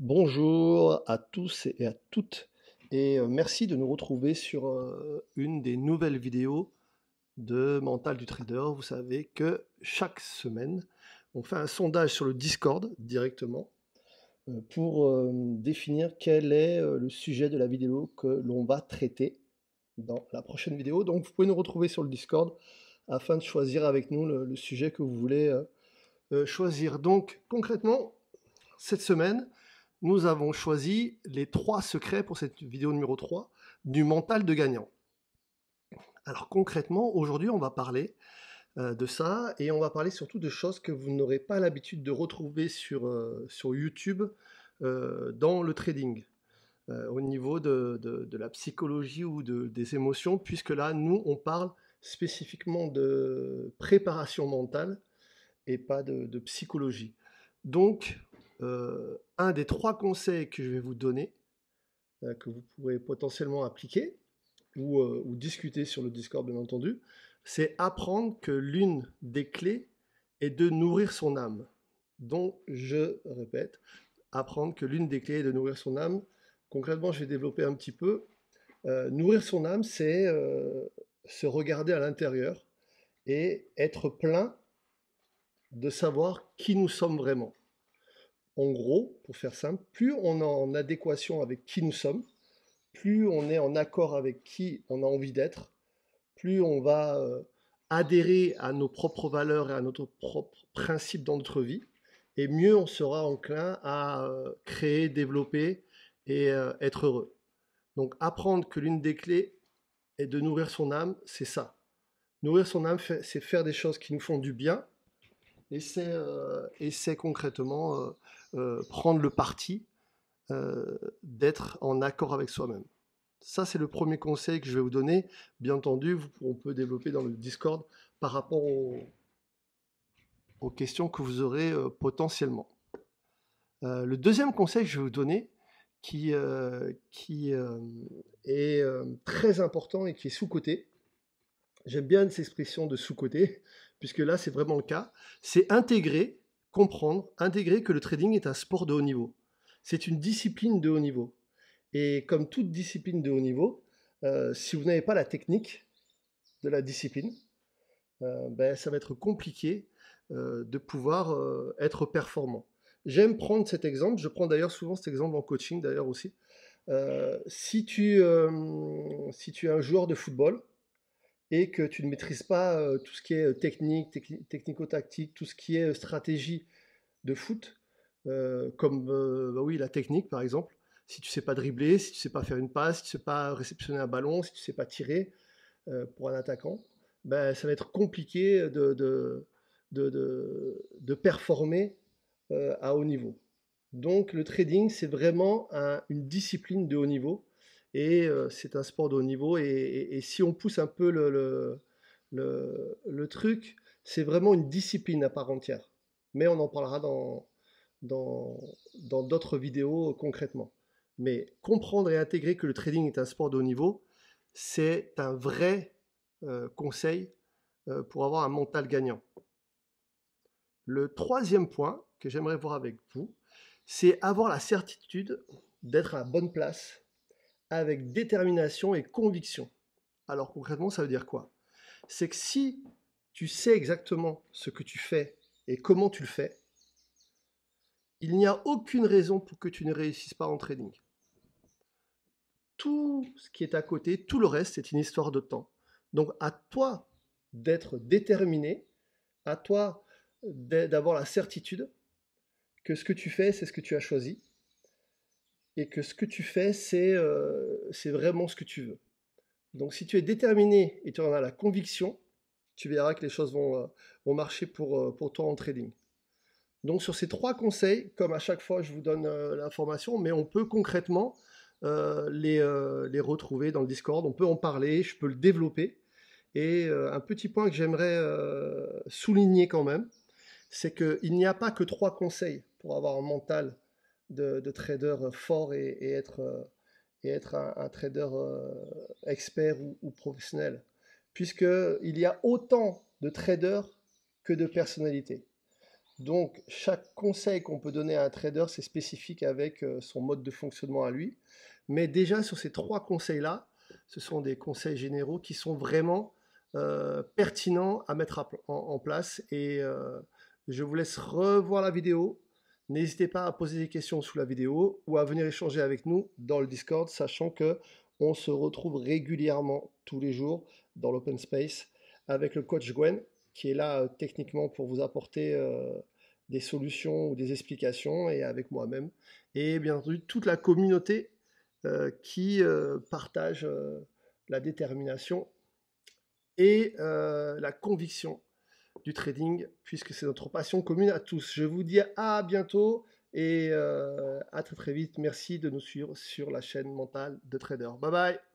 Bonjour à tous et à toutes et merci de nous retrouver sur, une des nouvelles vidéos de Mental du Trader. Vous savez que chaque semaine, on fait un sondage sur le Discord directement, pour, définir quel est, le sujet de la vidéo que l'on va traiter dans la prochaine vidéo. Donc vous pouvez nous retrouver sur le Discord afin de choisir avec nous le sujet que vous voulez, choisir. Donc concrètement, cette semaine, nous avons choisi les 3 secrets pour cette vidéo numéro 3 du mental de gagnant. Alors concrètement, aujourd'hui, on va parler, de ça et on va parler surtout de choses que vous n'aurez pas l'habitude de retrouver sur YouTube, dans le trading, au niveau de la psychologie ou des émotions puisque là, nous, on parle spécifiquement de préparation mentale et pas de psychologie. Donc, un des 3 conseils que je vais vous donner, que vous pourrez potentiellement appliquer ou discuter sur le Discord bien entendu, c'est apprendre que l'une des clés est de nourrir son âme. Donc je répète, apprendre que l'une des clés est de nourrir son âme. Concrètement, je vais développer un petit peu. Nourrir son âme, c'est se regarder à l'intérieur et être plein de savoir qui nous sommes vraiment. En gros, pour faire simple, plus on est en adéquation avec qui nous sommes, plus on est en accord avec qui on a envie d'être, plus on va adhérer à nos propres valeurs et à notre propre principe dans notre vie, et mieux on sera enclin à créer, développer et être heureux. Donc apprendre que l'une des clés est de nourrir son âme, c'est ça. Nourrir son âme, c'est faire des choses qui nous font du bien, et c'est concrètement prendre le parti d'être en accord avec soi-même. Ça, c'est le premier conseil que je vais vous donner. Bien entendu, on peut développer dans le Discord par rapport aux questions que vous aurez potentiellement. Le deuxième conseil que je vais vous donner, qui est très important et qui est sous-coté, j'aime bien cette expression de sous-coté, puisque là, c'est vraiment le cas, c'est intégrer, comprendre, intégrer que le trading est un sport de haut niveau. C'est une discipline de haut niveau. Et comme toute discipline de haut niveau, si vous n'avez pas la technique de la discipline, ben, ça va être compliqué de pouvoir être performant. J'aime prendre cet exemple, je prends d'ailleurs souvent cet exemple en coaching d'ailleurs aussi. Si tu es un joueur de football et que tu ne maîtrises pas tout ce qui est technico-tactique, tout ce qui est stratégie de foot, comme bah oui, la technique par exemple. Si tu sais pas dribbler, si tu sais pas faire une passe, si tu sais pas réceptionner un ballon, si tu sais pas tirer pour un attaquant, ben, ça va être compliqué de performer à haut niveau. Donc le trading, c'est vraiment une discipline de haut niveau et c'est un sport de haut niveau. Et si on pousse un peu le truc, c'est vraiment une discipline à part entière. Mais on en parlera dans dans d'autres vidéos concrètement. Mais comprendre et intégrer que le trading est un sport de haut niveau, c'est un vrai conseil pour avoir un mental gagnant. Le troisième point que j'aimerais voir avec vous, c'est avoir la certitude d'être à la bonne place avec détermination et conviction. Alors concrètement, ça veut dire quoi? C'est que si tu sais exactement ce que tu fais et comment tu le fais, il n'y a aucune raison pour que tu ne réussisses pas en trading. Tout ce qui est à côté, tout le reste, c'est une histoire de temps. Donc à toi d'être déterminé, à toi d'avoir la certitude que ce que tu fais, c'est ce que tu as choisi, et que ce que tu fais, c'est vraiment ce que tu veux. Donc si tu es déterminé et tu en as la conviction, tu verras que les choses vont marcher pour toi en trading. Donc sur ces 3 conseils, comme à chaque fois je vous donne l'information, mais on peut concrètement les retrouver dans le Discord, on peut en parler, je peux le développer. Et un petit point que j'aimerais souligner quand même, c'est qu'il n'y a pas que 3 conseils pour avoir un mental de trader fort et être un trader expert ou professionnel. Puisqu'il y a autant de traders que de personnalités. Donc, chaque conseil qu'on peut donner à un trader, c'est spécifique avec son mode de fonctionnement à lui. Mais déjà, sur ces 3 conseils-là, ce sont des conseils généraux qui sont vraiment pertinents à mettre en place. Et je vous laisse revoir la vidéo. N'hésitez pas à poser des questions sous la vidéo ou à venir échanger avec nous dans le Discord, sachant que on se retrouve régulièrement tous les jours dans l'open space avec le coach Gwen qui est là techniquement pour vous apporter des solutions ou des explications et avec moi-même. Et bien entendu, toute la communauté qui partage la détermination et la conviction du trading, puisque c'est notre passion commune à tous. Je vous dis à bientôt et à très très vite. Merci de nous suivre sur la chaîne mentale de Trader. Bye bye.